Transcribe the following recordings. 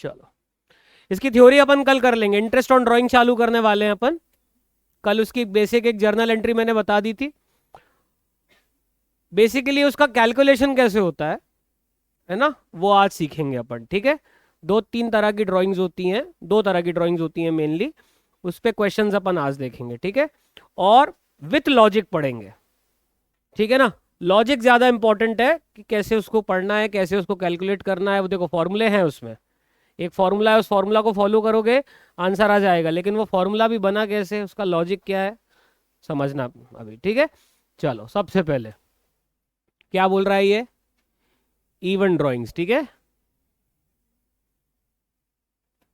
चलो, इसकी थ्योरी अपन कल कर लेंगे। इंटरेस्ट ऑन ड्राइंग चालू करने वाले हैं अपन कल। उसकी बेसिक एक जर्नल एंट्री मैंने बता दी थी। बेसिकली उसका कैलकुलेशन कैसे होता है ना, वो आज सीखेंगे अपन, ठीक है। दो तीन तरह की ड्राइंग्स होती हैं, दो तरह की ड्राइंग्स होती हैं मेनली। उस पे क्वेश्चंस अपन आज देखेंगे, ठीक है। और विथ लॉजिक पढ़ेंगे, ठीक है ना। लॉजिक ज्यादा इंपॉर्टेंट है कि कैसे उसको पढ़ना है, कैसे उसको कैलकुलेट करना है। वो देखो फॉर्मूले हैं उसमें, एक फॉर्मूला है, उस फॉर्मूला को फॉलो करोगे आंसर आ जाएगा। लेकिन वो फॉर्मूला भी बना कैसे, उसका लॉजिक क्या है, समझना अभी, ठीक है। चलो, सबसे पहले क्या बोल रहा है ये, इवन ड्राइंग्स, ठीक है।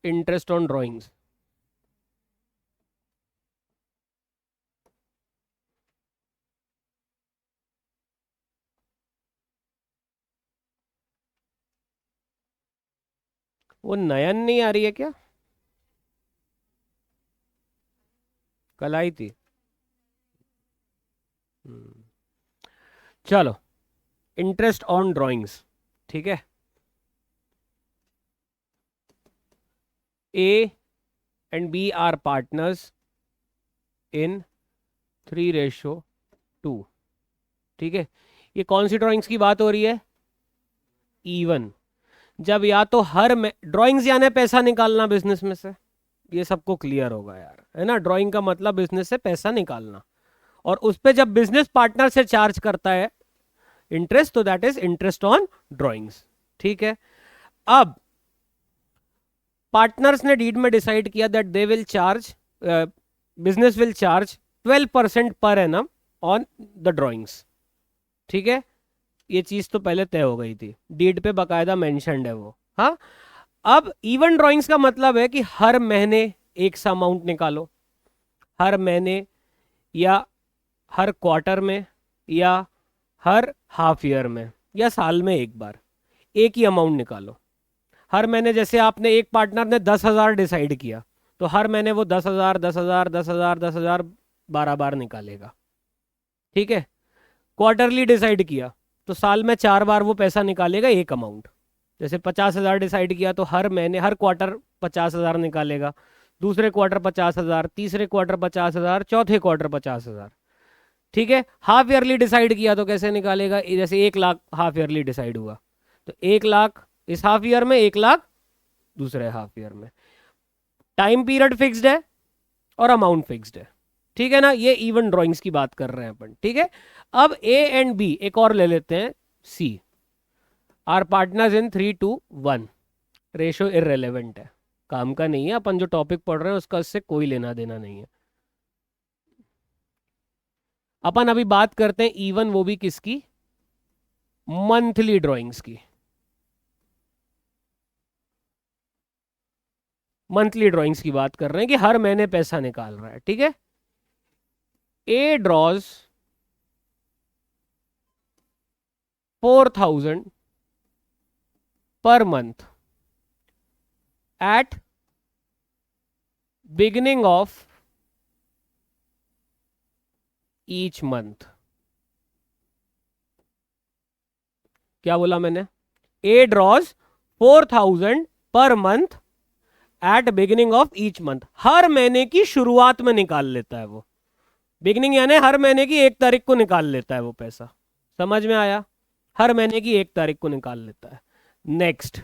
इंटरेस्ट ऑन ड्राइंग्स, वो नयन नहीं आ रही है क्या, कल आई थी। हम्म, चलो, इंटरेस्ट ऑन ड्राइंग्स, ठीक है। A and B are partners in 3:2, ठीक है। ये कौन सी ड्राइंग्स की बात हो रही है, इवन। जब या तो हर ड्राइंग्स यानी पैसा निकालना बिजनेस में से, ये सबको क्लियर होगा यार, है ना। ड्राइंग का मतलब बिजनेस से पैसा निकालना, और उस पे जब बिजनेस पार्टनर से चार्ज करता है इंटरेस्ट, तो that is interest on drawings, ठीक है। अब पार्टनर्स ने डीड में डिसाइड किया that they will charge, business will charge 12% per annum on the drawings, ठीक है। ये चीज तो पहले तय हो गई थी, डीड पे बकायदा मेंशन्ड है वो, हाँ। अब इवन ड्राइंग्स का मतलब है कि हर महीने एक सा अमाउंट निकालो, हर महीने या हर क्वार्टर में या हर हाफ ईयर में या साल में एक बार एक ही अमाउंट निकालो। हर महीने जैसे आपने, एक पार्टनर ने 10,000 डिसाइड किया, तो हर महीने वो 10,000 10,000 10,000 10,000 12 बार निकालेगा, ठीक है। क्वार्टरली डिसाइड किया तो साल में 4 बार वो पैसा निकालेगा, एक अमाउंट। जैसे 50,000 डिसाइड किया तो हर महीने हर क्वार्टर 50,000 निकालेगा, दूसरे क्वार्टर 50,000, तीसरे क्वार्टर 50,000, चौथे क्वार्टर 50,000, ठीक है। हाफ ईयरली डिसाइड किया तो कैसे निकालेगा, जैसे 1 लाख हाफ ईयरली डिसाइड हुआ, तो 1 लाख इस हाफ ईयर में, 1 लाख दूसरे हाफ ईयर में। टाइम पीरियड फिक्स्ड है और अमाउंट फिक्स्ड है, ठीक है ना। ये इवन ड्राइंग्स की बात कर रहे हैं अपन, ठीक है। अब ए एंड बी एक और ले लेते हैं, C are partners in 3:1। Ratio irrelevant है, काम का नहीं है। अपन जो टॉपिक पढ़ रहे हैं उसका इससे कोई लेना देना नहीं है। अपन अभी बात करते हैं इवन, वो भी किसकी, मंथली ड्राइंग्स की। मंथली ड्राइंग्स की बात कर रहे हैं कि हर महीने पैसा निकाल रहा है, ठीक है। ए draws 4,000 per month at beginning of each month. क्या बोला मैंने, A draws 4,000 per month at beginning of each month, हर महीने की शुरुआत में निकाल लेता है वो। बिगिनिंग यानी हर महीने की 1 तारीख को निकाल लेता है वो पैसा, समझ में आया। हर महीने की 1 तारीख को निकाल लेता है। Next,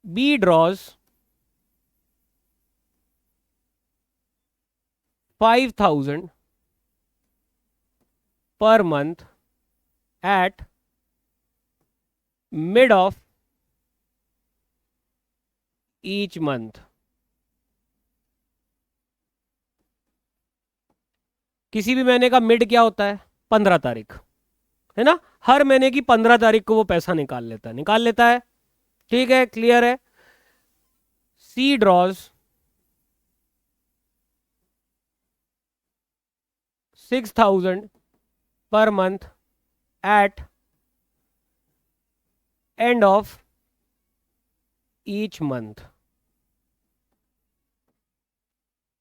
B draws 5,000 per month at mid of each month. किसी भी महीने का मिड क्या होता है, 15 तारीख, है ना। हर महीने की 15 तारीख को वो पैसा निकाल लेता है, ठीक है, क्लियर है। सी draws 6,000 per month at end of each month,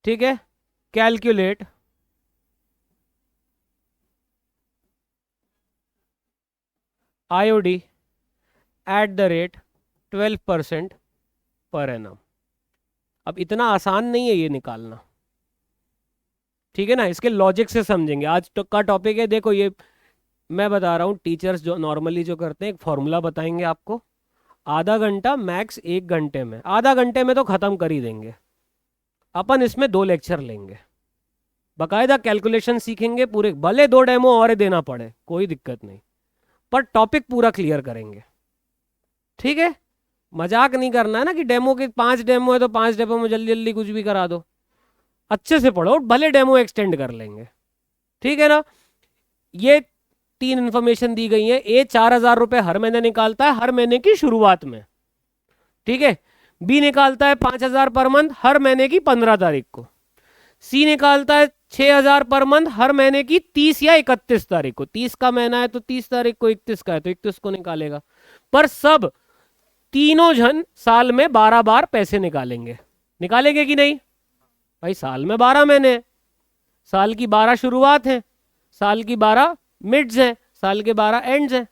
ठीक है। Calculate IOD at the rate 12% per annum. अब इतना आसान नहीं है ये निकालना, ठीक है ना, इसके लॉजिक से समझेंगे। आज तो का टॉपिक है, देखो ये मैं बता रहा हूँ, टीचर्स जो नॉर्मली जो करते हैं एक फॉर्मूला बताएंगे आपको, आधा घंटा मैक्स 1 घंटे में, आधा घंटे में तो ख़त्म कर ही देंगे। अपन इसमें 2 लेक्चर लेंगे, बाकायदा कैलकुलेशन सीखेंगे पूरे, भले 2 डेमो और देना पड़े कोई दिक्कत नहीं, पर टॉपिक पूरा क्लियर करेंगे, ठीक है। मजाक नहीं करना है ना कि डेमो के 5 डेमो है तो 5 डेमो में जल्दी जल्दी कुछ भी करा दो। अच्छे से पढ़ो, भले डेमो एक्सटेंड कर लेंगे, ठीक है ना। ये 3 इंफॉर्मेशन दी गई है। ए 4,000 रुपये हर महीने निकालता है, हर महीने की शुरुआत में, ठीक है। बी निकालता है 5,000 पर मंथ हर महीने की 15 तारीख को। सी निकालता है 6,000 पर मंथ हर महीने की 30 या 31 तारीख को। 30 का महीना है तो 30 तारीख को, 31 का है तो 31 को निकालेगा। पर सब तीनों जन साल में 12 बार पैसे निकालेंगे, निकालेंगे कि नहीं भाई? साल में 12 महीने, साल की 12 शुरुआत है, साल की 12 मिड्स हैं, साल के 12 एंड्स हैं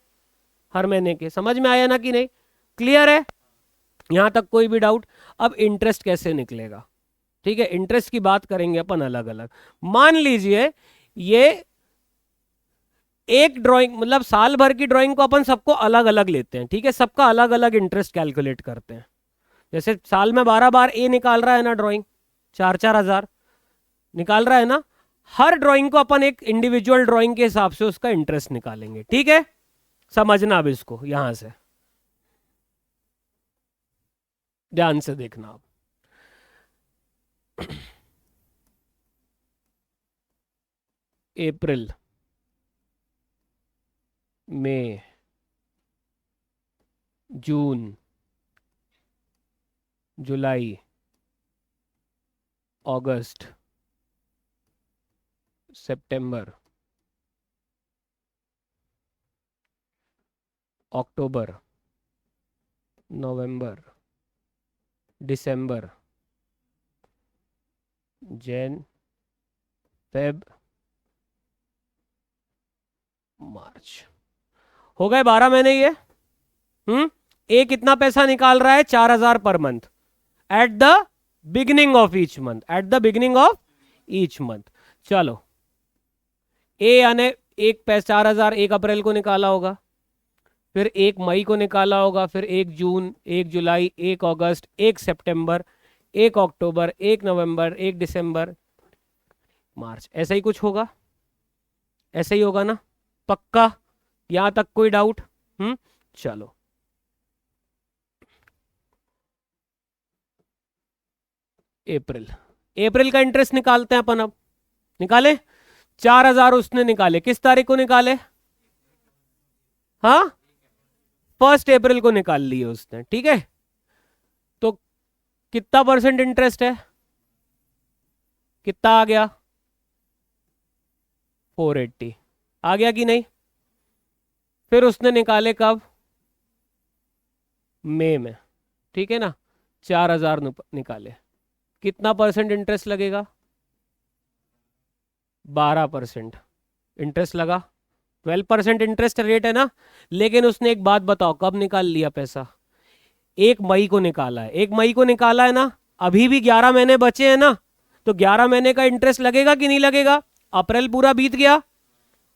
हर महीने के। समझ में आया ना कि नहीं? क्लियर है यहां तक? कोई भी डाउट? अब इंटरेस्ट कैसे निकलेगा, ठीक है, इंटरेस्ट की बात करेंगे अपन अलग अलग। मान लीजिए ये एक ड्राइंग, मतलब साल भर की ड्राइंग को अपन सबको अलग अलग लेते हैं, ठीक है, सबका अलग अलग इंटरेस्ट कैलकुलेट करते हैं। जैसे साल में 12 बार ए निकाल रहा है ना ड्राइंग, 4-4 हजार निकाल रहा है ना, हर ड्राइंग को अपन एक इंडिविजुअल ड्राइंग के हिसाब से उसका इंटरेस्ट निकालेंगे, ठीक है। समझना अब इसको, यहां से ध्यान से देखना आप। अप्रैल, मई, जून, जुलाई, अगस्त, सितंबर, अक्टूबर, नवंबर, दिसंबर, जैन, फेब, मार्च। हो गए 12 महीने ये। ए कितना पैसा निकाल रहा है? 4,000 per month eight the beginning of each month, eight the beginning of each month. चलो ए यानी एक पैसा 4,000 1 अप्रैल को निकाला होगा, फिर 1 मई को निकाला होगा, फिर 1 जून, 1 जुलाई, 1 अगस्त, 1 सितंबर, 1 अक्टूबर, 1 नवंबर, 1 दिसंबर, मार्च। ऐसा ही कुछ होगा, ऐसा ही होगा ना? पक्का? यहां तक कोई डाउट? चलो अप्रैल, अप्रैल का इंटरेस्ट निकालते हैं अपन। अब निकाले 4,000 उसने निकाले, किस तारीख को निकाले? हाँ 1 अप्रैल को निकाल लिए उसने, ठीक है। तो कितना परसेंट इंटरेस्ट है? कितना आ गया? 480 आ गया कि नहीं? फिर उसने निकाले कब? मई में, ठीक है ना, 4,000 निकाले, कितना परसेंट इंटरेस्ट लगेगा? 12% इंटरेस्ट लगा। 12% इंटरेस्ट रेट है ना। लेकिन उसने एक बात बताओ, कब निकाल लिया पैसा? 1 मई को निकाला है। 1 मई को निकाला है ना, अभी भी 11 महीने बचे हैं ना, तो 11 महीने का इंटरेस्ट लगेगा कि नहीं लगेगा? अप्रैल पूरा बीत गया,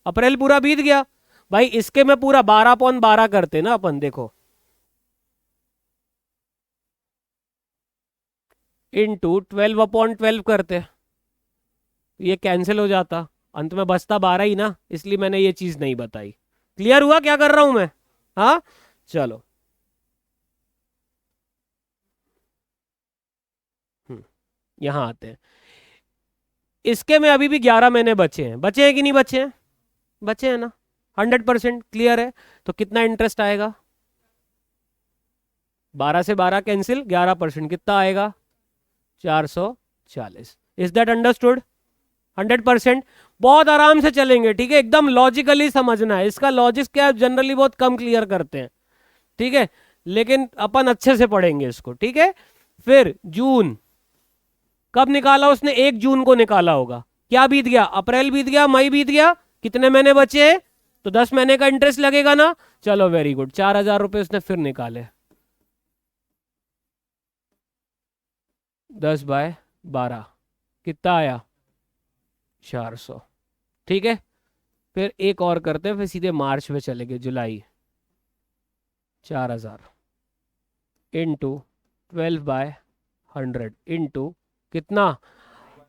अप्रैल पूरा बीत गया भाई। इसके में पूरा 12/12 करते ना अपन, देखो इंटू 12/12 करते, ये कैंसिल हो जाता, अंत में बचता 12 ही ना, इसलिए मैंने ये चीज नहीं बताई। क्लियर हुआ क्या कर रहा हूं मैं? हाँ चलो यहां आते हैं। इसके में अभी भी 11 महीने बचे हैं, बचे हैं कि नहीं बचे हैं? बचे हैं ना। 100% क्लियर है। तो कितना इंटरेस्ट आएगा? 12 से 12 कैंसिल, 11%, कितना आएगा? 440। Is that understood? 100%। बहुत आराम से चलेंगे, ठीक है, एकदम लॉजिकली समझना है। इसका लॉजिक क्या है, जनरली बहुत कम क्लियर करते हैं, ठीक है, लेकिन अपन अच्छे से पढ़ेंगे इसको, ठीक है। फिर जून कब निकाला उसने? 1 जून को निकाला होगा। क्या बीत गया? अप्रैल बीत गया, मई बीत गया, कितने महीने बचे हैं? तो 10 महीने का इंटरेस्ट लगेगा ना। चलो वेरी गुड, 4,000 रुपए उसने फिर निकाले। 10/12 कितना आया? 400। ठीक है, फिर एक और करते हैं, फिर सीधे मार्च में चले गए, जुलाई। 4000 इंटू 12/100 इंटू कितना?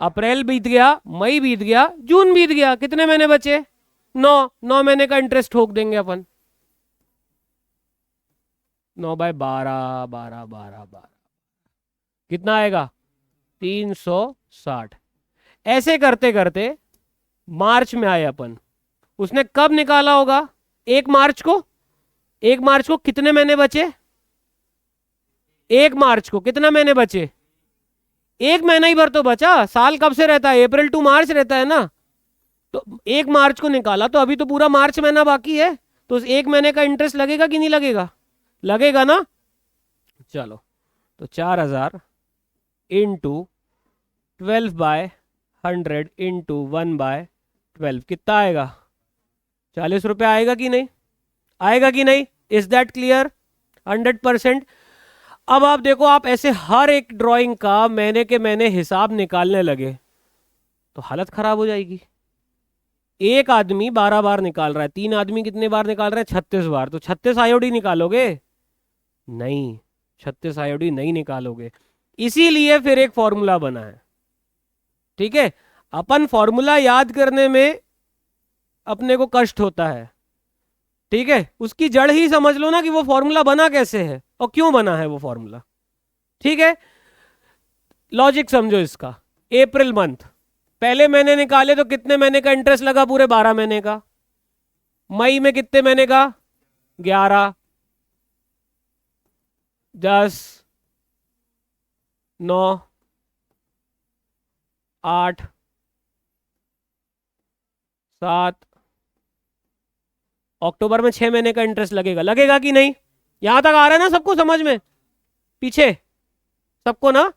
अप्रैल बीत गया, मई बीत गया, जून बीत गया, कितने महीने बचे? 9। 9 महीने का इंटरेस्ट ठोक देंगे अपन। 9/12, 12 कितना आएगा? 360। ऐसे करते करते मार्च में आए अपन। उसने कब निकाला होगा? 1 मार्च को। 1 मार्च को कितने महीने बचे? 1 मार्च को कितना महीने बचे? 1 महीना ही भर तो बचा। साल कब से रहता है? अप्रैल टू मार्च रहता है ना। तो 1 मार्च को निकाला तो अभी तो पूरा मार्च महीना बाकी है, तो उस 1 महीने का इंटरेस्ट लगेगा कि नहीं लगेगा? लगेगा ना। चलो, तो 4000 इंटू 12/100 इंटू 1/12 कितना आएगा? 40 रुपये आएगा कि नहीं? आएगा कि नहीं? Is that clear? 100%। अब आप देखो, आप ऐसे हर एक ड्राइंग का महीने के महीने हिसाब निकालने लगे तो हालत खराब हो जाएगी। एक आदमी 12 बार निकाल रहा है, 3 आदमी कितने बार निकाल रहे हैं? 36 बार। तो 36 आयोडी निकालोगे? नहीं, 36 आयोडी नहीं निकालोगे। इसीलिए फिर एक फॉर्मूला बना है। ठीक है, अपन फॉर्मूला याद करने में अपने को कष्ट होता है। ठीक है, उसकी जड़ ही समझ लो ना कि वो फॉर्मूला बना कैसे है और क्यों बना है वो फॉर्मूला। ठीक है, लॉजिक समझो इसका। अप्रैल मंथ, पहले महीने निकाले तो कितने महीने का इंटरेस्ट लगा? पूरे 12 महीने का। मई में कितने महीने का? 11, 10, 9, 8, 7। अक्टूबर में 6 महीने का इंटरेस्ट लगेगा। लगेगा कि नहीं? यहां तक आ रहा है ना सबको समझ में? पीछे सबको ना?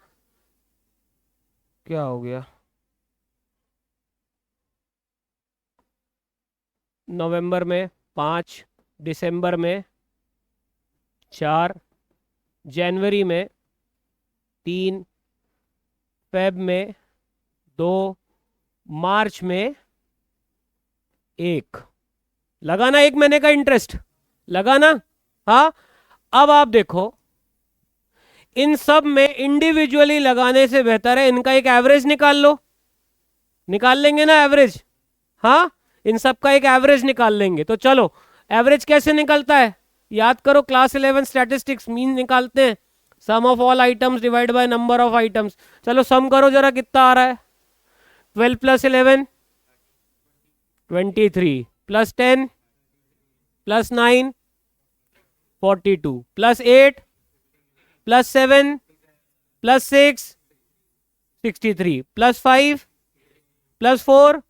क्या हो गया? नवंबर में 5, दिसंबर में 4, जनवरी में 3, फेब में 2, मार्च में 1। लगाना 1 महीने का इंटरेस्ट लगाना। हाँ, अब आप देखो, इन सब में इंडिविजुअली लगाने से बेहतर है इनका एक एवरेज निकाल लो। निकाल लेंगे ना एवरेज? हाँ, इन सब का एक एवरेज निकाल लेंगे। तो चलो, एवरेज कैसे निकलता है? याद करो, क्लास 11 स्टैटिस्टिक्स, मीन निकालते हैं। Sum of all items divide by number of items. चलो सम करो जरा, कितना आ रहा है? 12 + 11 23 + 10 + 9 42 + 8 + 7 + 6 63 + 5 + 4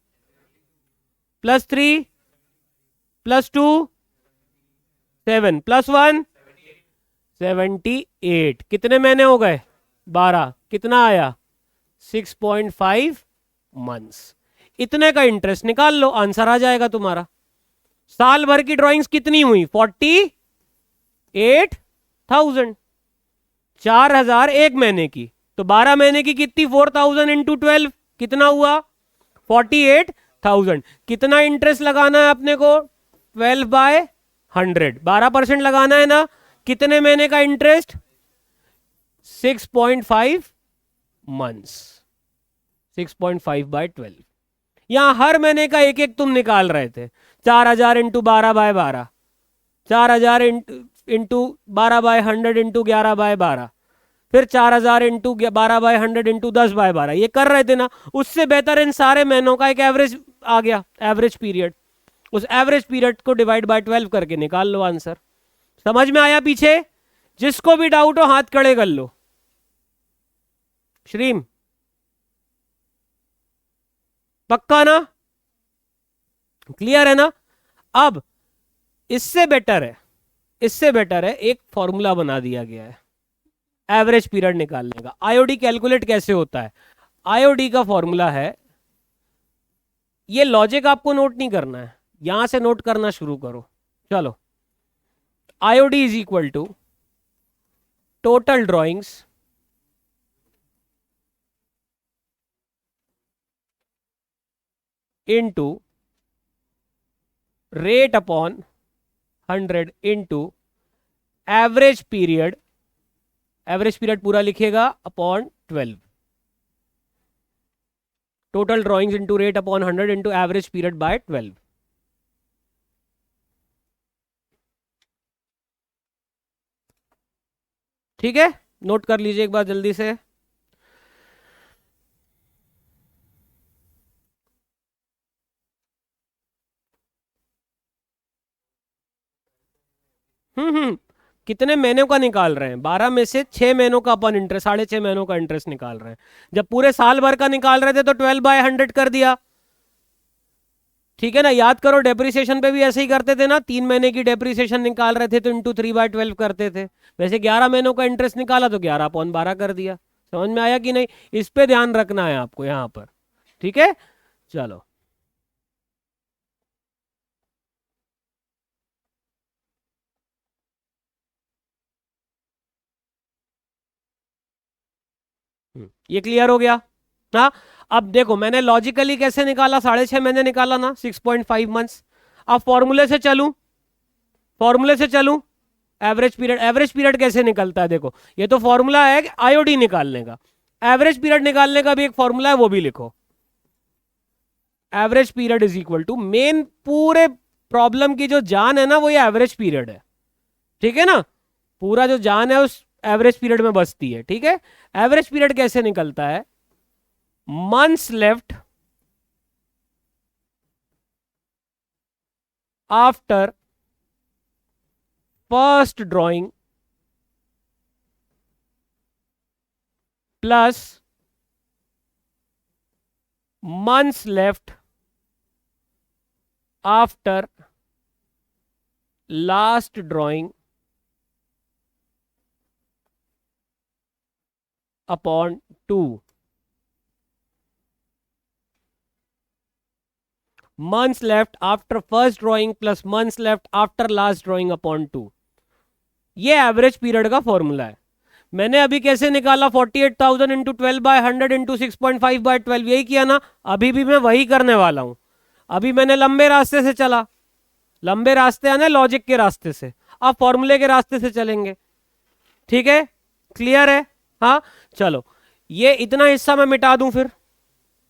+ 3 + 2 7 + 1 78। कितने महीने हो गए? 12। कितना आया? 6.5 मंथ्स। इतने का इंटरेस्ट निकाल लो, आंसर आ जाएगा तुम्हारा। साल भर की ड्राइंग्स कितनी हुई? 48,000। 4000 एक महीने की, तो 12 महीने की कितनी? 4000 इंटू 12 कितना हुआ? 48,000। कितना इंटरेस्ट लगाना है अपने को? 12/100, 12% लगाना है ना। कितने महीने का इंटरेस्ट? 6.5 मंथ्स। 6.5/12। यहां हर महीने का एक एक तुम निकाल रहे थे। 4000 इंटू 12/12, 4000 इंटू 12/100 इंटू 11/12, फिर 4000 इंटू 12/100 इंटू 10/12। ये कर रहे थे ना। उससे बेहतर इन सारे महीनों का एक एवरेज आ गया, एवरेज पीरियड। उस एवरेज पीरियड को डिवाइड बाय 12 करके निकाल लो आंसर। समझ में आया पीछे? जिसको भी डाउट हो हाथ खड़े कर लो। श्रीम, पक्का ना? क्लियर है ना? अब इससे बेटर है, इससे बेटर है एक फॉर्मूला बना दिया गया है एवरेज पीरियड निकालने का। आईओडी कैलकुलेट कैसे होता है? आईओडी का फॉर्मूला है, ये लॉजिक आपको नोट नहीं करना है, यहां से नोट करना शुरू करो। चलो, IOD is equal to total drawings into rate upon 100 into average period पूरा लिखेगा upon 12, total drawings into rate upon 100 into average period by 12। ठीक है, नोट कर लीजिए एक बार जल्दी से। कितने महीनों का निकाल रहे हैं? 12 में से 6 महीनों का अपन इंटरेस्ट, 6.5 महीनों का इंटरेस्ट निकाल रहे हैं। जब पूरे साल भर का निकाल रहे थे तो 12/100 कर दिया। ठीक है ना, याद करो डेप्रिसिएशन पे भी ऐसे ही करते थे ना, 3 महीने की डेप्रिसिएशन निकाल रहे थे तो इंटू 3/12 करते थे। वैसे 11 महीनों का इंटरेस्ट निकाला तो 11/12 कर दिया। समझ में आया कि नहीं? इस पे ध्यान रखना है आपको यहाँ पर। ठीक है, चलो। ये क्लियर हो गया ना? अब देखो मैंने लॉजिकली कैसे निकाला, 6.5 महीने निकाला ना, 6.5 मंथ्स। अब फॉर्मूले से चलूं, एवरेज पीरियड कैसे निकलता है? देखो ये तो फॉर्मूला है आईओडी निकालने का, एवरेज पीरियड निकालने का भी एक फॉर्मूला है, वो भी लिखो। Average period is equal to, main पूरे प्रॉब्लम की जो जान है ना वो ये एवरेज पीरियड है। ठीक है ना, पूरा जो जान है उस एवरेज पीरियड में बसती है। ठीक है, एवरेज पीरियड कैसे निकलता है? Months left after first drawing plus months left after last drawing upon 2। months left after first drawing plus months left after last drawing upon 2। ये एवरेज पीरियड का फॉर्मूला है। मैंने अभी कैसे निकाला? 48,000 इंटू 12/100 इंटू 6.5/12, यही किया ना। अभी भी मैं वही करने वाला हूं। अभी मैंने लंबे रास्ते से चला, लंबे रास्ते आने लॉजिक के रास्ते से, अब फॉर्मूले के रास्ते से चलेंगे। ठीक है, क्लियर है? हाँ चलो, ये इतना हिस्सा मैं मिटा दूं, फिर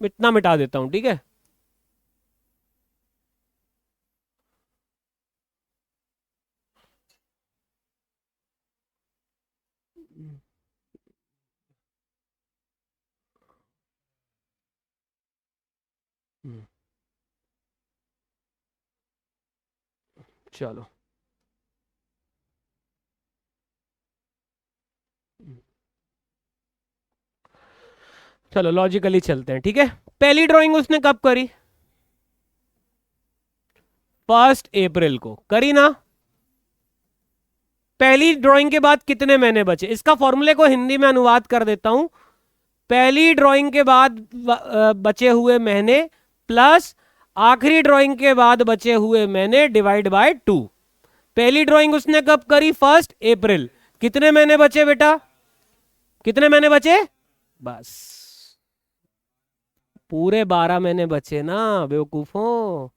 इतना मिटा देता हूं। ठीक है, चलो चलो लॉजिकली चलते हैं। ठीक है, पहली ड्राइंग उसने कब करी? 1 अप्रैल को करी ना। पहली ड्राइंग के बाद कितने महीने बचे? इसका फॉर्मूले को हिंदी में अनुवाद कर देता हूं। पहली ड्राइंग के बाद बचे हुए महीने प्लस आखिरी ड्राइंग के बाद बचे हुए महीने डिवाइड बाय 2। पहली ड्राइंग उसने कब करी? 1 अप्रैल। कितने महीने बचे बेटा? कितने महीने बचे? बस पूरे 12 महीने बचे ना बेवकूफों।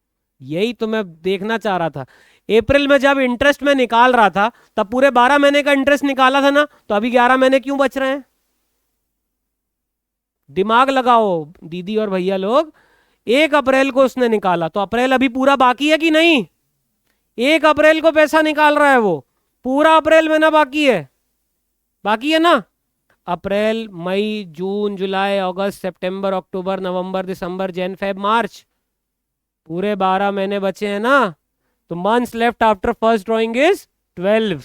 यही तो मैं देखना चाह रहा था। अप्रैल में जब इंटरेस्ट में निकाल रहा था तब पूरे 12 महीने का इंटरेस्ट निकाला था ना, तो अभी 11 महीने क्यों बच रहे हैं? दिमाग लगाओ दीदी और भैया लोग। 1 अप्रैल को उसने निकाला तो अप्रैल अभी पूरा बाकी है कि नहीं? 1 अप्रैल को पैसा निकाल रहा है वो, पूरा अप्रैल महीना बाकी है, बाकी है ना। अप्रैल, मई, जून, जुलाई, अगस्त, सितंबर, अक्टूबर, नवंबर, दिसंबर, जैन, फेब, मार्च, पूरे 12 महीने बचे हैं ना। तो months left after first drawing is 12।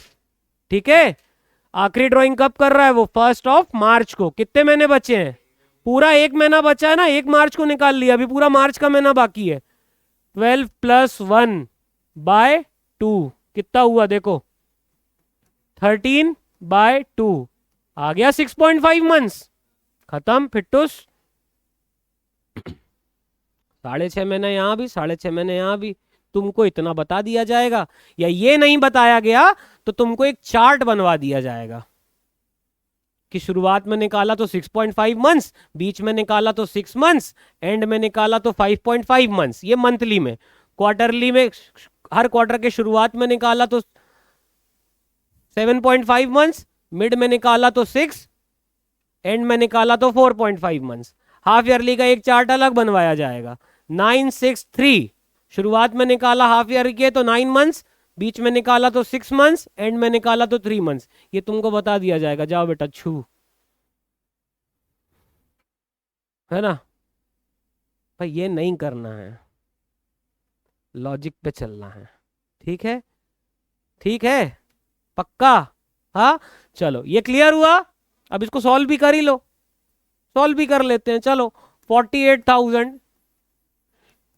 ठीक है, आखिरी ड्राइंग कब कर रहा है वो? 1 मार्च को। कितने महीने बचे हैं? पूरा 1 महीना बचा है ना, 1 मार्च को निकाल लिया, अभी पूरा मार्च का महीना बाकी है। 12 + 1/2 कितना हुआ? देखो 13/2 आ गया 6.5 मंथ्स। खत्म फिट्टूस। 6.5 महीने यहां भी, 6.5 महीने यहां भी। तुमको इतना बता दिया जाएगा, या ये नहीं बताया गया तो तुमको एक चार्ट बनवा दिया जाएगा कि शुरुआत में निकाला तो 6.5 मंथ्स, बीच में निकाला तो 6 मंथ्स, एंड में निकाला तो 5.5 मंथ्स। ये मंथली में। क्वार्टरली में हर क्वार्टर के शुरुआत में निकाला तो 7.5 मंथ्स, मिड में निकाला तो 6, एंड में निकाला तो 4.5 मंथ्स। हाफ ईयरली का एक चार्ट अलग बनवाया जाएगा। 963 शुरुआत में निकाला हाफ ईयर के तो 9 मंथ्स, बीच में निकाला तो 6 मंथ्स, एंड में निकाला तो 3 मंथ्स। ये तुमको बता दिया जाएगा, जाओ बेटा छू, है ना भाई। ये नहीं करना है, लॉजिक पे चलना है। ठीक है, ठीक है, पक्का। हाँ चलो, ये क्लियर हुआ। अब इसको सॉल्व भी कर ही लो, सॉल्व भी कर लेते हैं। चलो 48,000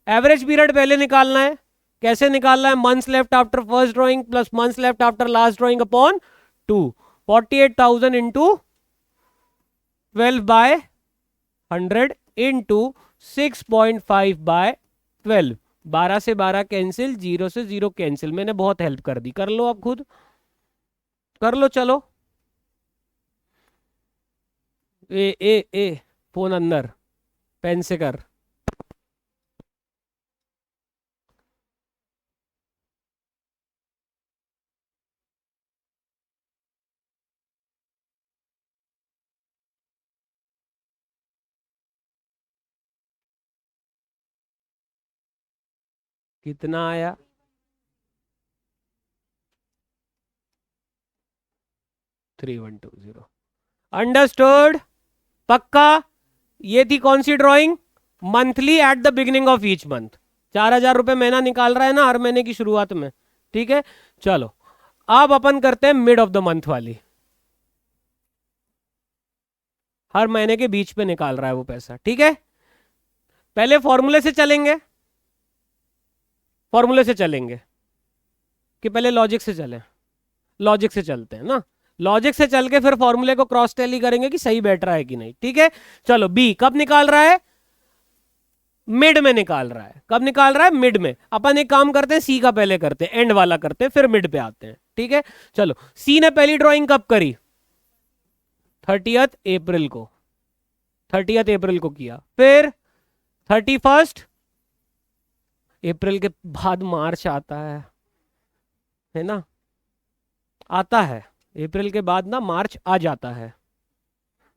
एवरेज पीरियड पहले निकालना है। कैसे निकालना है? Months left after first drawing plus months left after last drawing upon 2। 48,000 into 12/100 into 6.5 by 12। 12 से 12 कैंसिल, 0 से 0 कैंसिल। मैंने बहुत हेल्प कर दी, कर लो आप खुद, कर लो। चलो ए फोन अंदर, पेन से कर। कितना आया? 3120। अंडरस्टूड, पक्का। ये थी कौन सी drawing? Monthly at the beginning of each month. 4,000 रुपए महीना निकाल रहा है ना हर महीने की शुरुआत में। ठीक है, चलो अब अपन करते हैं मिड ऑफ द मंथ वाली। हर महीने के बीच पे निकाल रहा है वो पैसा। ठीक है, पहले फॉर्मूले से चलेंगे, फॉर्मूले से चलेंगे कि पहले लॉजिक से चलें? लॉजिक से चलते हैं ना। लॉजिक से चल के फिर फॉर्मूले को क्रॉस टैली करेंगे कि सही बैठ रहा है कि नहीं। ठीक है, चलो बी कब निकाल रहा है? मिड में निकाल रहा है। कब निकाल रहा है? मिड में। अपन एक काम करते हैं, सी का पहले करते हैं, एंड वाला करते हैं, फिर मिड पे आते हैं। ठीक है, चलो सी ने पहली ड्राइंग कब करी? 30 अप्रैल को। 30 अप्रैल को किया। फिर 31 अप्रैल के बाद मार्च आता है ना? आता है अप्रैल के बाद ना, मार्च आ जाता है।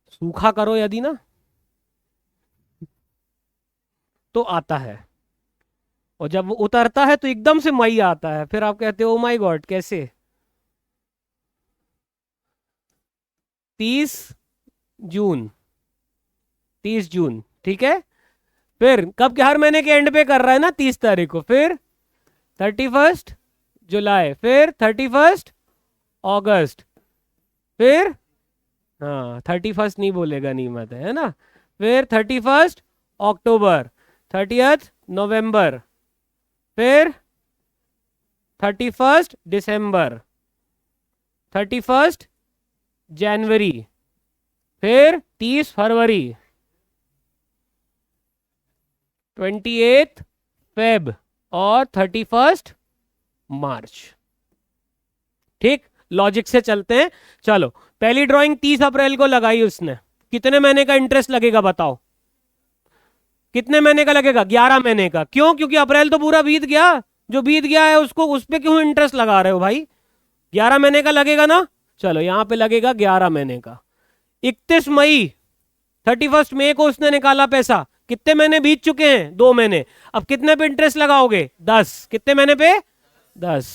सूखा करो यदि ना तो आता है, और जब वो उतरता है तो एकदम से मई आता है। फिर आप कहते हो ओ माय गॉड कैसे? 30 जून, 30 जून। ठीक है, फिर कब के? हर महीने के एंड पे कर रहा है ना, 30 तारीख को। फिर 31 जुलाई, फिर 31 अगस्त, फिर हाँ 31 नहीं बोलेगा, नहीं मत है ना। फिर 31 अक्टूबर, 30 नवंबर, फिर 31 दिसंबर, 31 जनवरी, फिर 30 फरवरी, 28 फेब और 31 मार्च। ठीक, लॉजिक से चलते हैं। चलो पहली ड्राइंग 30 अप्रैल को लगाई उसने। कितने महीने का इंटरेस्ट लगेगा बताओ? कितने महीने का लगेगा? 11 महीने का। क्यों? क्योंकि अप्रैल तो पूरा बीत गया। जो बीत गया है उसको, उस पर क्यों इंटरेस्ट लगा रहे हो भाई? 11 महीने का लगेगा ना। चलो यहां पे लगेगा 11 महीने का। 31 मई, 31 मई को उसने निकाला पैसा। कितने महीने बीत चुके हैं? 2 महीने। अब कितने पे इंटरेस्ट लगाओगे? 10। कितने महीने पे? 10।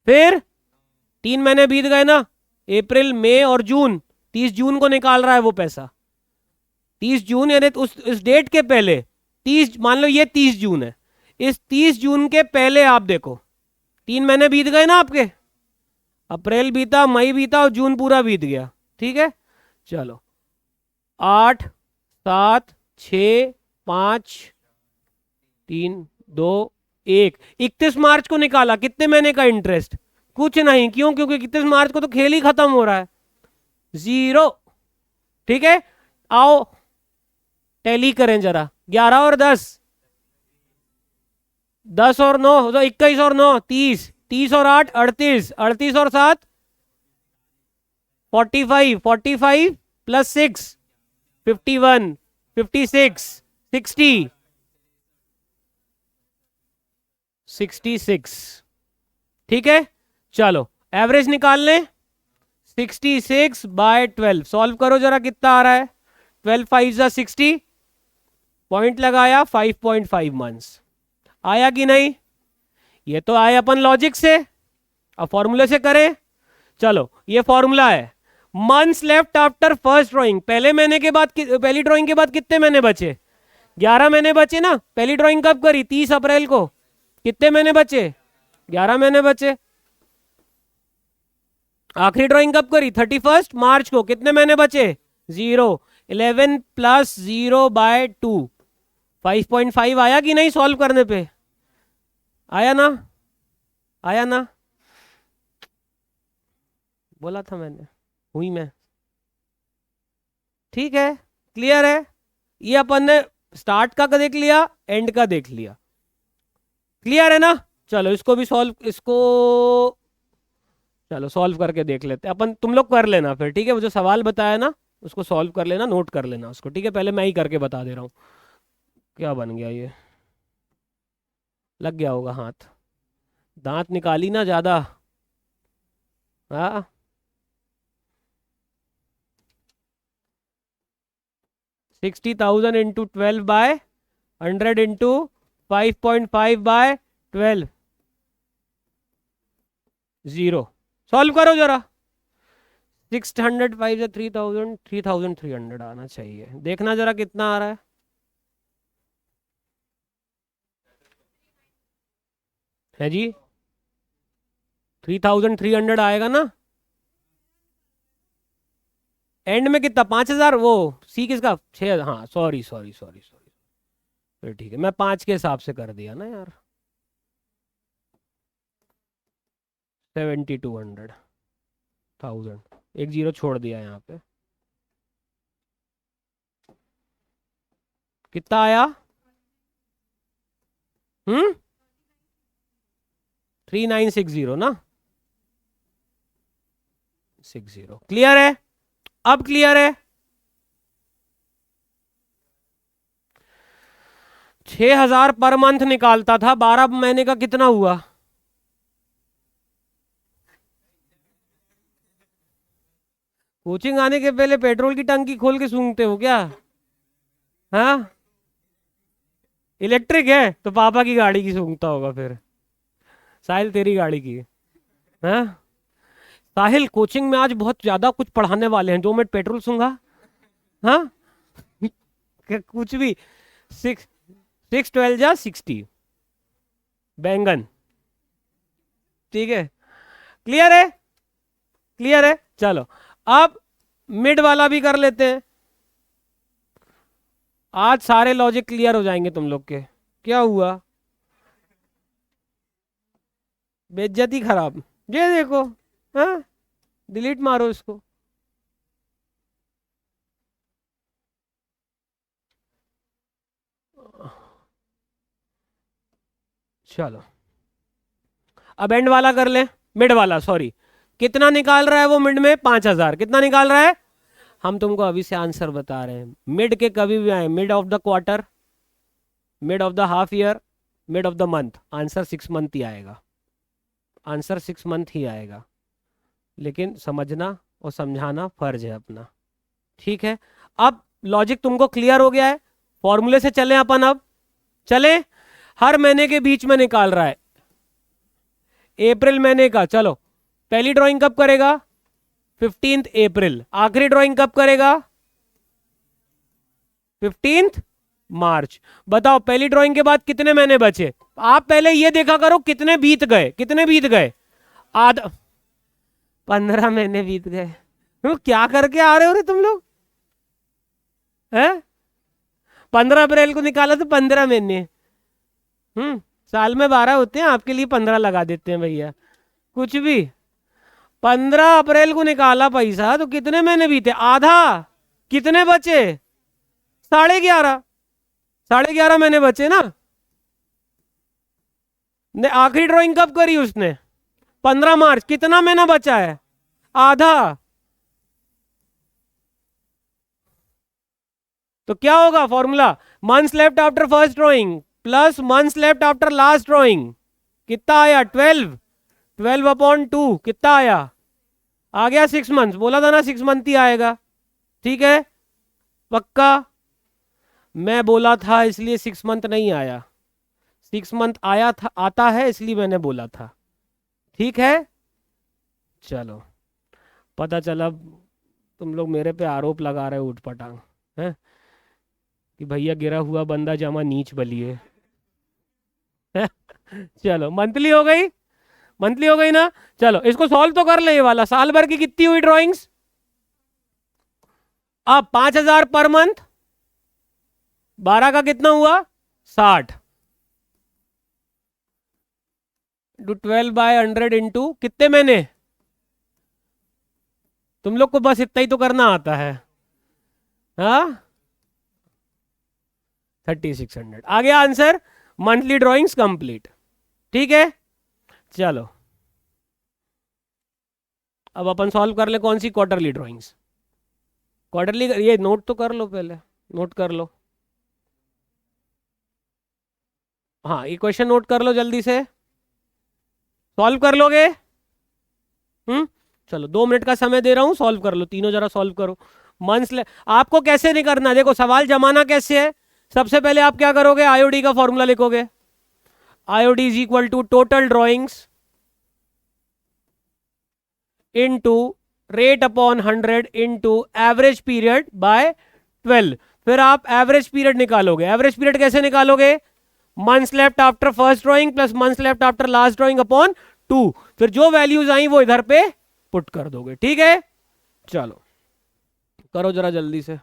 फिर 3 महीने बीत गए ना, अप्रैल मई और जून। 30 जून को निकाल रहा है वो पैसा। 30 जून यानी इस डेट के पहले 30, मान लो ये 30 जून है, इस 30 जून के पहले आप देखो 3 महीने बीत गए ना आपके। अप्रैल बीता, मई बीता और जून पूरा बीत गया। ठीक है, चलो 8 7 6 5 3 2 1। 31 मार्च को निकाला। कितने महीने का इंटरेस्ट? कुछ नहीं। क्यों? क्योंकि 31 मार्च को तो खेल ही खत्म हो रहा है, 0। ठीक है, आओ टैली करें जरा। 11 और 10, 10 और 9 तो 21 और 9 30, 30 और 8 38, 38 और 7 45, 45 प्लस 6, 51, 56, 60, 66। ठीक है, चलो एवरेज निकाल लें। 66/12 सॉल्व करो जरा, कितना आ रहा है? 12 5 जा 60, पॉइंट लगाया, 5.5 मंथ्स। आया कि नहीं? ये तो आए अपन लॉजिक से, अब फॉर्मूले से करें। चलो ये फॉर्मूला है, months left after first drawing. पहली ड्राइंग के बाद कितने महीने बचे? 11 महीने बचे ना। पहली ड्राइंग कब करी? 30 अप्रैल को। कितने महीने बचे? 11 महीने बचे। आखिरी ड्राइंग कब करी? 31 मार्च को। कितने महीने बचे? 0। 11 प्लस 0/2, 5.5 आया कि नहीं सॉल्व करने पे? आया ना? आया ना? बोला था मैंने, हुई मैं। ठीक है, क्लियर है? ये अपन ने स्टार्ट का देख लिया, एंड का देख लिया। क्लियर है ना? चलो इसको भी चलो सॉल्व करके देख लेते हैं अपन। तुम लोग कर लेना फिर, ठीक है? वो जो सवाल बताया ना उसको सॉल्व कर लेना, नोट कर लेना उसको, ठीक है? पहले मैं ही करके बता दे रहा हूँ। क्या बन गया ये? लग गया होगा हाथ, दांत निकाली ना ज्यादा। हाँ, 60,000 इंटू 12/100 इंटू 5.5/12, 0। सॉल्व करो जरा। 605 से 3000, 3300 आना चाहिए। देखना जरा कितना आ रहा है जी? 3300 आएगा ना? एंड में कितना? 5000। वो सी किसका? 6। हाँ सॉरी सॉरी सॉरी सॉरी, फिर ठीक है, मैं 5 के हिसाब से कर दिया ना यार। 7200, एक जीरो छोड़ दिया यहाँ पे। कितना आया? 3960 ना? 60। क्लियर है? अब क्लियर है? 6000 पर मंथ निकालता था, 12 महीने का कितना हुआ? कोचिंग आने के पहले पेट्रोल की टंकी खोल के सूंघते हो क्या? हाँ, इलेक्ट्रिक है तो पापा की गाड़ी की सूंघता होगा फिर। साहिल तेरी गाड़ी की। हाँ, साहिल कोचिंग में आज बहुत ज्यादा कुछ पढ़ाने वाले हैं, 2 मिनट पेट्रोल सूंघा। हाँ कुछ भी। 6 6 12 जा 60 बैंगन। ठीक है, क्लियर है? क्लियर है? चलो अब मिड वाला भी कर लेते हैं। आज सारे लॉजिक क्लियर हो जाएंगे तुम लोग के। क्या हुआ? बेइज्जती खराब। ये देखो, हाँ, डिलीट मारो इसको। चलो अब एंड वाला कर ले। मिड वाला, सॉरी। कितना निकाल रहा है वो मिड में? 5000। कितना निकाल रहा है? हम तुमको अभी से आंसर बता रहे हैं। मिड के कभी भी आए, mid of the quarter, mid of the half year, mid of the month, answer 6 month ही आएगा। आंसर 6 मंथ ही आएगा, लेकिन समझना और समझाना फर्ज है अपना। ठीक है, अब लॉजिक तुमको क्लियर हो गया है? फॉर्मूले से चले अपन। अब चले, हर महीने के बीच में निकाल रहा है। अप्रैल महीने का, चलो पहली ड्राइंग कब करेगा? 15 अप्रैल। आखिरी ड्राइंग कब करेगा? 15 मार्च। बताओ पहली ड्राइंग के बाद कितने महीने बचे? आप पहले ये देखा करो कितने बीत गए। कितने बीत गए? आधा, 15 महीने बीत गए। क्या करके आ रहे हो रे तुम लोग? हैं? 15 अप्रैल को निकाला तो 15 महीने। साल में 12 होते हैं, आपके लिए 15 लगा देते हैं भैया। कुछ भी। 15 अप्रैल को निकाला पैसा तो कितने महीने बीते? आधा। कितने बचे? 11.5। 11.5 महीने बचे ना? आखिरी ड्राइंग कब करी उसने? 15 मार्च। कितना महीना बचा है? आधा। तो क्या होगा formula, months left after first drawing plus months left after last drawing, कितना आया 12, 12/2 कितना आया, आ गया 6 मंथ, बोला था ना 6 मंथ ही आएगा, ठीक है पक्का। मैं बोला था इसलिए 6 मंथ नहीं आया, 6 मंथ आया था, आता है इसलिए मैंने बोला था, ठीक है। चलो, पता चला तुम लोग मेरे पे आरोप लगा रहे हो उठ पटांग, है कि भैया गिरा हुआ बंदा जमा नीच बलिए। चलो मंथली हो गई, मंथली हो गई ना। चलो इसको सॉल्व तो कर ले, ये वाला साल भर की कितनी हुई ड्राइंग्स, अब 5,000 पर मंथ, 12 का कितना हुआ 60, 12/100 इंटू कितने महीने, तुम लोग को बस इतना ही तो करना आता है, हाँ 3600 आ गया आंसर, मंथली ड्राइंग्स कंप्लीट, ठीक है। चलो अब अपन सॉल्व कर ले कौन सी, क्वार्टरली ड्राइंग्स, क्वार्टरली, ये नोट तो कर लो पहले, नोट कर लो, हाँ ये क्वेश्चन नोट कर लो जल्दी से, सॉल्व कर लोगे, हम्म। चलो 2 मिनट का समय दे रहा हूँ, सॉल्व कर लो तीनों, जरा सॉल्व करो। मंथ्स आपको कैसे नहीं करना, देखो सवाल जमाना कैसे है, सबसे पहले आप क्या करोगे, आईओडी का फॉर्मूला लिखोगे, IOD is equal to total drawings into rate upon 100 into average period by 12, फिर आप एवरेज पीरियड निकालोगे, एवरेज पीरियड कैसे निकालोगे, months left after first drawing plus months left after last drawing upon 2, फिर जो values आई वो इधर पे पुट कर दोगे, ठीक है। चलो करो जरा जल्दी से।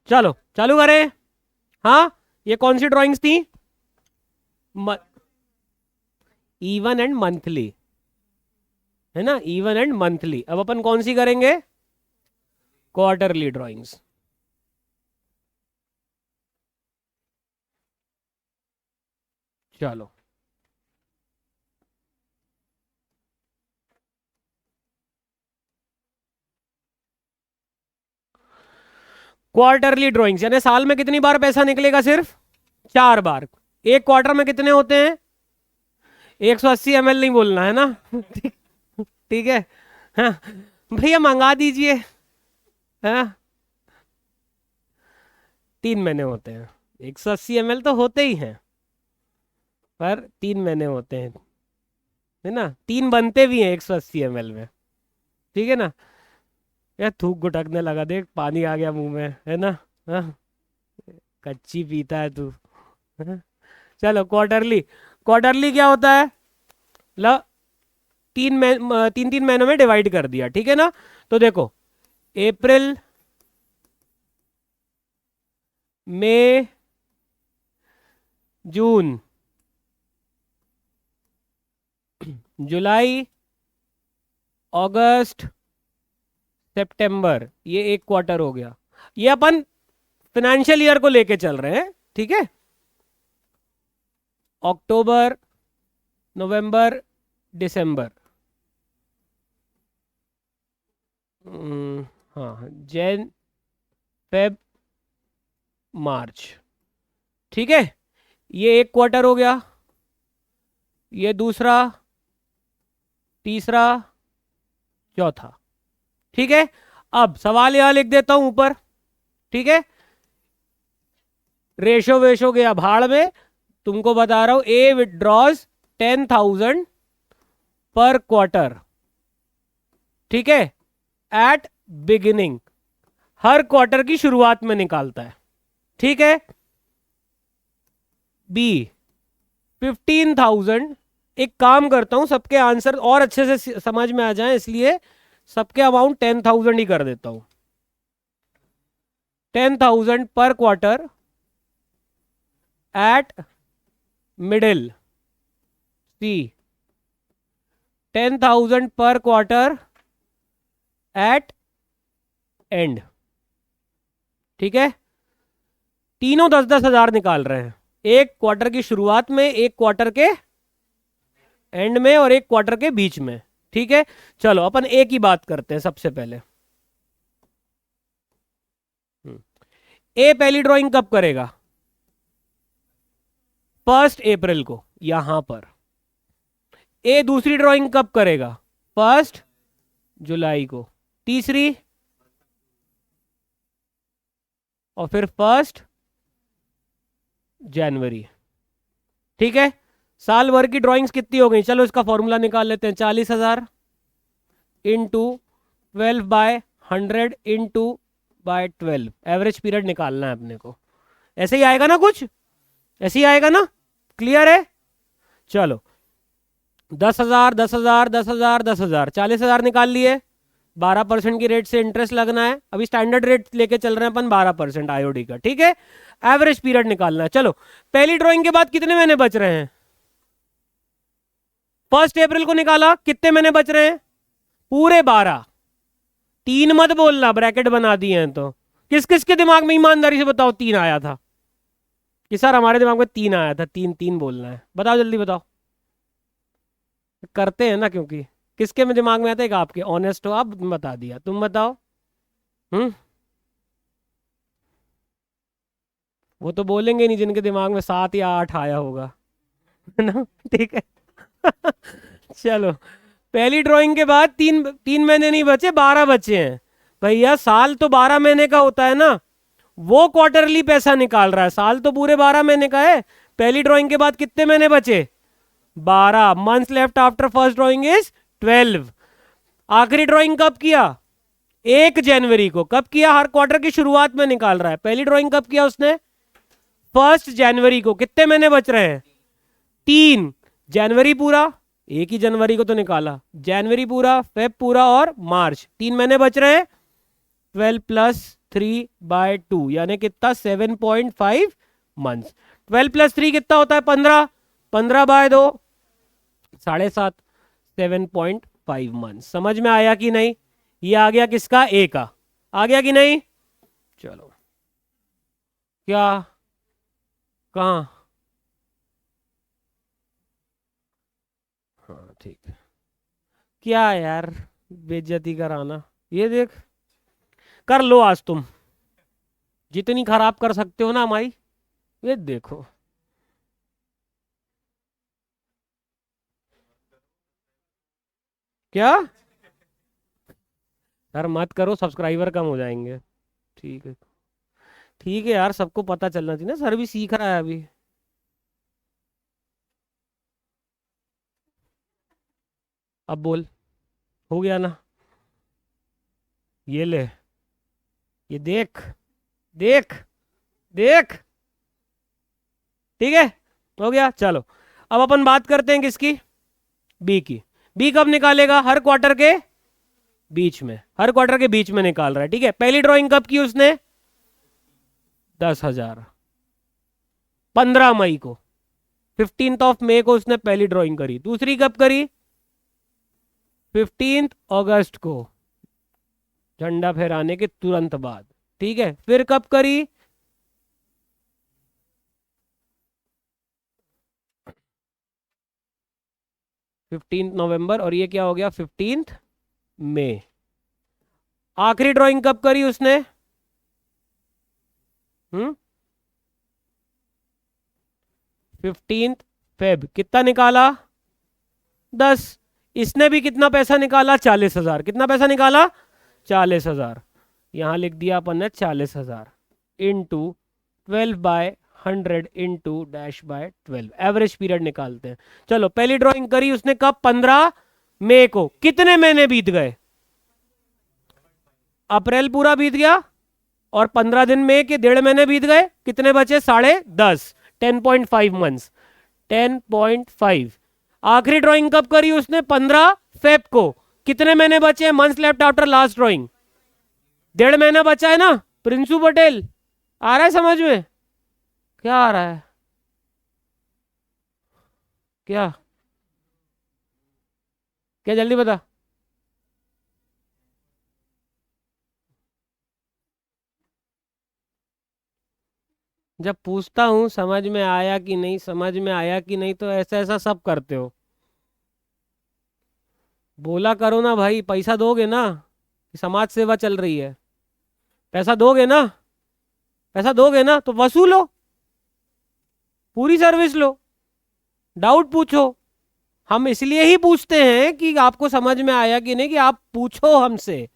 चलो चालू करें। हाँ, ये कौन सी ड्राइंग्स थी? इवन एंड मंथली, है ना, इवन एंड मंथली। अब अपन कौन सी करेंगे? Quarterly drawings. चलो क्वार्टरली ड्राइंग्स यानी साल में कितनी बार पैसा निकलेगा? सिर्फ 4 बार। एक क्वार्टर में कितने होते हैं? 180 ml नहीं बोलना है ना। ठीक, ठीक है। हाँ भैया मंगा दीजिए। हाँ, 3 महीने होते हैं। 180 ml तो होते ही हैं, पर 3 महीने होते हैं, है ना। 3 बनते भी हैं 180 ml में, ठीक है ना। यार थूक गुटकने लगा, देख पानी आ गया मुंह में, है ना। हाँ, कच्ची पीता है तू। हाँ? चलो क्वार्टरली। क्वार्टरली क्या होता है? ल 3 3 महीनों में डिवाइड कर दिया, ठीक है ना। तो देखो, अप्रैल, मई, जून, जुलाई, अगस्त, सितंबर, ये एक क्वार्टर हो गया। ये अपन फाइनेंशियल ईयर को लेके चल रहे हैं, ठीक है। अक्टूबर, नवंबर, दिसंबर, हाँ, जैन, फेब, मार्च, ठीक है। ये एक क्वार्टर हो गया, ये दूसरा, तीसरा, चौथा, ठीक है। अब सवाल यहां लिख देता हूं ऊपर, ठीक है। रेशो वेशो गया भाड़ में, तुमको बता रहा हूं। ए विड्रॉज 10,000 पर क्वार्टर, ठीक है, एट बिगिनिंग, हर क्वार्टर की शुरुआत में निकालता है, ठीक है। बी 15,000, एक काम करता हूं सबके आंसर और अच्छे से समझ में आ जाए, इसलिए सबके अमाउंट 10,000 ही कर देता हूं। 10,000 पर क्वार्टर एट मिडिल, सी 10,000 पर क्वार्टर एट एंड, ठीक है। तीनों 10-10 हज़ार निकाल रहे हैं, एक क्वार्टर की शुरुआत में, एक क्वार्टर के एंड में, और एक क्वार्टर के बीच में, ठीक है। चलो अपन एक ही बात करते हैं सबसे पहले। ए पहली ड्राइंग कब करेगा? 1 अप्रैल को, यहां पर। ए दूसरी ड्राइंग कब करेगा? 1 जुलाई को। तीसरी, और फिर 1 जनवरी, ठीक है। साल भर की ड्राइंग्स कितनी हो गई? चलो इसका फॉर्मूला निकाल लेते हैं। 40,000 into 12/100 into by 12, average period निकालना है अपने को। ऐसे ही आएगा ना, कुछ ऐसे ही आएगा ना, क्लियर है। चलो 10,000 10,000 10,000 10,000, 40,000 निकाल लिए। 12% की रेट से इंटरेस्ट लगना है, अभी स्टैंडर्ड रेट लेके चल रहे हैं अपन 12% आईओडी का, ठीक है। एवरेज पीरियड निकालना है। चलो पहली ड्राइंग के बाद कितने महीने बच रहे हैं? 1 अप्रैल को निकाला, कितने महीने बच रहे हैं? पूरे 12। 3 मत बोलना, ब्रैकेट बना दिए हैं तो। किस किस के दिमाग में, ईमानदारी से बताओ, 3 आया था? कि सर हमारे दिमाग में 3 आया था, 3 3 बोलना है, बताओ जल्दी बताओ। करते हैं ना, क्योंकि किसके में दिमाग में आता है? एक आपके, ऑनेस्ट हो आप, बता दिया, तुम बताओ। हम्म, वो तो बोलेंगे नहीं जिनके दिमाग में 7 या 8 आया होगा, है ना, ठीक है। चलो पहली ड्राइंग के बाद 3 3 महीने नहीं बचे, 12 बचे हैं। भैया साल तो 12 महीने का होता है ना, वो क्वार्टरली पैसा निकाल रहा है, साल तो पूरे 12 महीने का है। पहली ड्राइंग के बाद कितने महीने बचे? 12 months left after first drawing is 12। आखिरी ड्राइंग कब किया? 1 जनवरी को। कब किया? हर क्वार्टर की शुरुआत में निकाल रहा है। पहली ड्राइंग कब किया उसने? 1 जनवरी को। कितने महीने बच रहे हैं? 3। जनवरी पूरा, एक ही जनवरी को तो निकाला, जनवरी पूरा, फेब पूरा और मार्च, 3 महीने बच रहे हैं। 12 प्लस 3/2 यानी कितना 7.5 मंथ्स। 12+3 कितना होता है 15, 15/2 7.5, 7.5 मंथ्स। समझ में आया कि नहीं? ये आ गया किसका? ए का। आ गया कि नहीं? चलो क्या, कहाँ? हाँ ठीक है। क्या यार बेइज्जती कराना, ये देख, कर लो आज तुम जितनी खराब कर सकते हो ना हमारी। ये देखो, क्या? यार मत करो, सब्सक्राइबर कम हो जाएंगे। ठीक है, ठीक है यार, सबको पता चलना चाहिए ना, सर भी सीख रहा है अभी। अब बोल, हो गया ना? ये ले, ये देख, देख, देख। ठीक है, हो गया। चलो अब अपन बात करते हैं किसकी? बी की। बी कब निकालेगा? हर क्वार्टर के बीच में, हर क्वार्टर के बीच में निकाल रहा है। ठीक है, पहली ड्राइंग कब की उसने? 10,000, 15 मई को, 15 को उसने पहली ड्राइंग करी। दूसरी कब करी? 15 अगस्त को, झंडा फहराने के तुरंत बाद। ठीक है, फिर कब करी? 15 नवंबर, और ये क्या हो गया? 15 मई। आखिरी ड्राइंग कब करी उसने? 15 फेब। कितना निकाला? 10। इसने भी कितना पैसा निकाला? 40,000। कितना पैसा निकाला? 40,000। यहां लिख दिया अपन ने 40,000 इंटू 12/100 इंटू -/12। एवरेज पीरियड निकालते हैं। चलो पहली ड्राइंग करी उसने कब? 15 मई को। कितने महीने बीत गए? अप्रैल पूरा बीत गया, और 15 दिन में के 1.5 महीने बीत गए। कितने बचे? 10.5, 10.5 मंथ्स, 10.5। आखिरी ड्राइंग कब करी उसने? 15 फेब को। कितने महीने बचे? Months left after last drawing, 1.5 महीना बचा है ना प्रिंसू पटेल? आ रहा है समझ में? क्या आ रहा है? क्या क्या जल्दी बता। जब पूछता हूं समझ में आया कि नहीं, समझ में आया कि नहीं, तो ऐसा ऐसा सब करते हो। बोला करो ना भाई, पैसा दोगे ना? समाज सेवा चल रही है, पैसा दोगे ना? पैसा दोगे ना तो वसूलो, पूरी सर्विस लो, डाउट पूछो। हम इसलिए ही पूछते हैं कि आपको समझ में आया कि नहीं, कि आप पूछो हमसे।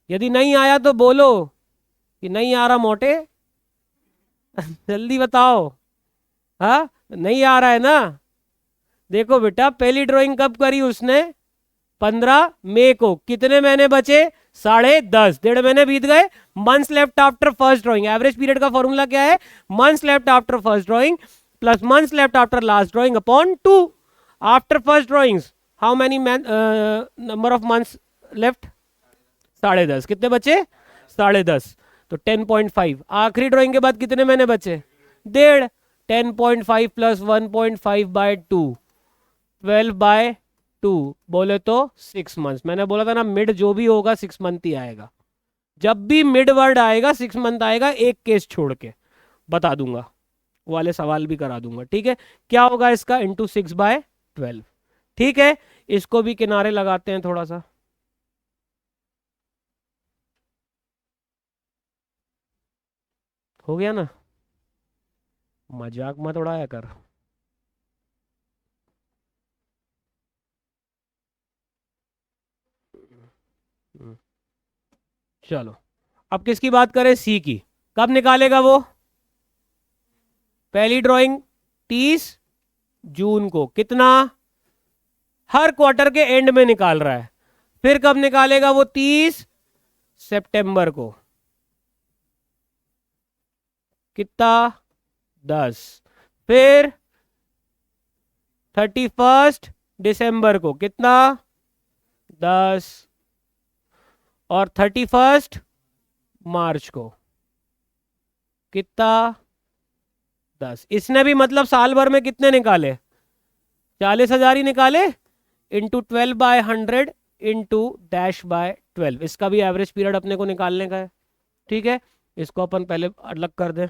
यदि नहीं आया तो बोलो कि नहीं आ रहा मोटे। जल्दी बताओ। हाँ, नहीं आ रहा है ना? देखो बेटा, पहली ड्राइंग कब करी उसने? 15 मई को। कितने महीने बचे? 10.5, 1.5 महीने बीत गए। Months left after first drawing. Average period का फॉर्मूला क्या है? Months left after first drawing plus months left after last drawing upon 2। After first drawings how many number of months left? 10.5। कितने बचे? 10.5, तो 10.5। आखिरी ड्राइंग के बाद कितने महीने बचे? 1.5। 10.5 प्लस 1.5/2, 12/2, बोले तो 6 मंथ्स। मैंने बोला था ना, मिड जो भी होगा 6 मंथ ही आएगा। जब भी मिड वर्ड आएगा 6 मंथ आएगा, एक केस छोड़ के बता दूंगा, वो वाले सवाल भी करा दूंगा। ठीक है, क्या होगा इसका? इंटू 6/12। ठीक है, इसको भी किनारे लगाते हैं थोड़ा सा। हो गया ना? मजाक मत उड़ाया कर। हम्म, चलो अब किसकी बात करें? सी की। कब निकालेगा वो? पहली ड्राइंग 30 जून को। कितना? हर क्वार्टर के एंड में निकाल रहा है। फिर कब निकालेगा वो? 30 सितंबर को। कितना? 10। फिर 31 दिसंबर को। कितना? 10। और 31 मार्च को कितना 10। इसने भी मतलब साल भर में कितने निकाले 40,000 ही निकाले इंटू 12/100 इंटू -/12। इसका भी एवरेज पीरियड अपने को निकालने का है। ठीक है, इसको अपन पहले अलग कर दें।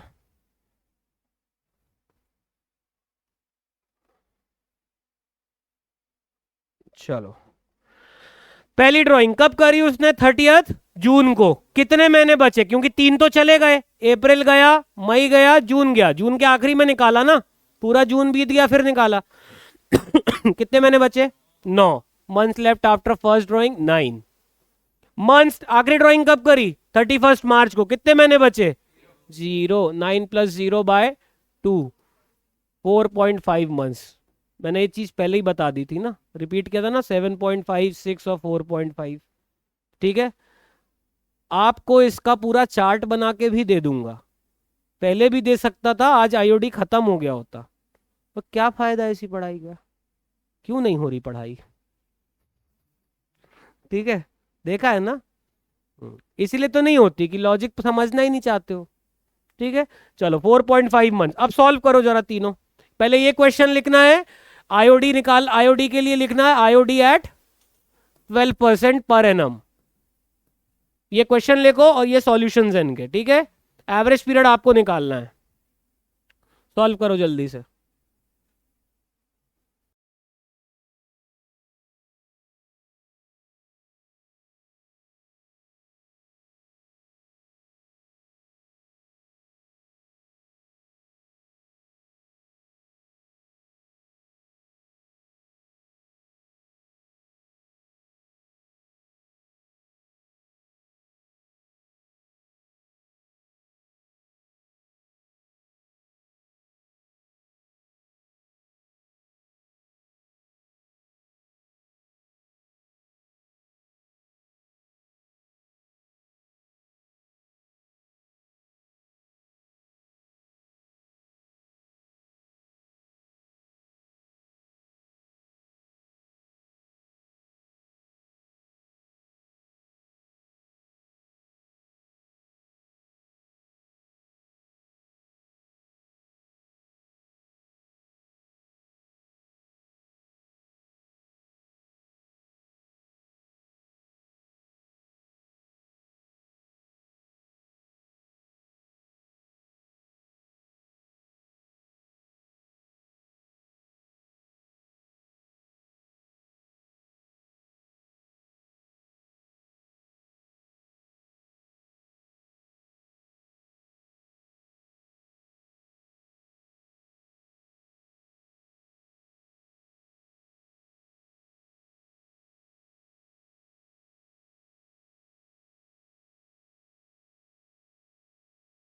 चलो, पहली ड्राइंग कब करी उसने 30 जून को। कितने महीने बचे, क्योंकि 3 तो चले गए, अप्रैल गया, मई गया, जून गया, जून के आखिरी में निकाला ना, पूरा जून बीत गया फिर निकाला। कितने महीने बचे 9 months left after first drawing 9 months. आखिरी ड्राइंग कब करी 31 मार्च को, कितने महीने बचे 0, 9 + 0/2 4.5 मंथ्स। मैंने ये चीज पहले ही बता दी थी ना, रिपीट किया था ना 7.5, 6 और 4.5। ठीक है, आपको इसका पूरा चार्ट बना के भी दे दूंगा, पहले भी दे सकता था, आज आईओडी खत्म हो गया होता। तो क्या फायदा है इसी पढ़ाई का, क्यों नहीं हो रही पढ़ाई। ठीक है, देखा है ना, इसीलिए तो नहीं होती कि लॉजिक समझना ही नहीं चाहते हो। ठीक है, चलो 4.5 मंथ। अब सॉल्व करो जरा तीनों। पहले ये क्वेश्चन लिखना है, आईओडी निकाल, आईओडी के लिए लिखना है आईओडी एट 12% पर एनम। ये क्वेश्चन लिखो और ये सॉल्यूशंस हैं इनके। ठीक है, एवरेज पीरियड आपको निकालना है, सॉल्व करो जल्दी से।